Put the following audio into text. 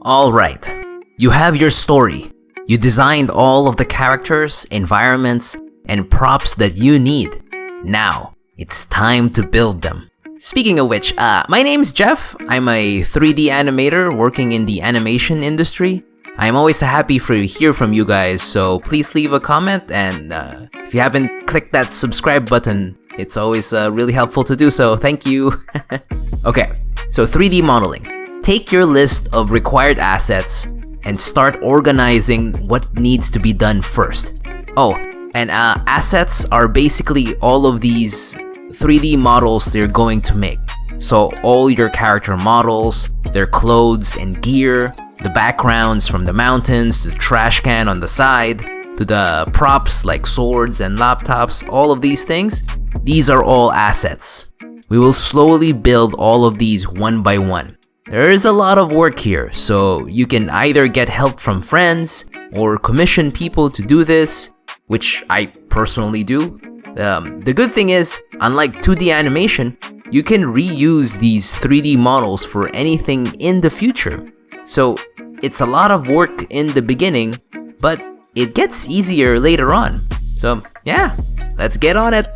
Alright, you have your story. You designed all of the characters, environments, and props that you need. Now, it's time to build them. Speaking of which, my name's Jeff. I'm a 3D animator working in the animation industry. I'm always happy to hear from you guys, so please leave a comment, and if you haven't clicked that subscribe button, it's always really helpful to do so. Thank you. Okay, so 3D modeling. Take your list of required assets and start organizing what needs to be done first. Oh, and assets are basically all of these 3D models they're going to make. So all your character models, their clothes and gear, the backgrounds from the mountains to the trash can on the side, to the props like swords and laptops, all of these things, these are all assets. We will slowly build all of these one by one. There is a lot of work here, so you can either get help from friends or commission people to do this, which I personally do. The good thing is, unlike 2D animation, you can reuse these 3D models for anything in the future. So it's a lot of work in the beginning, but it gets easier later on. So yeah, let's get on it.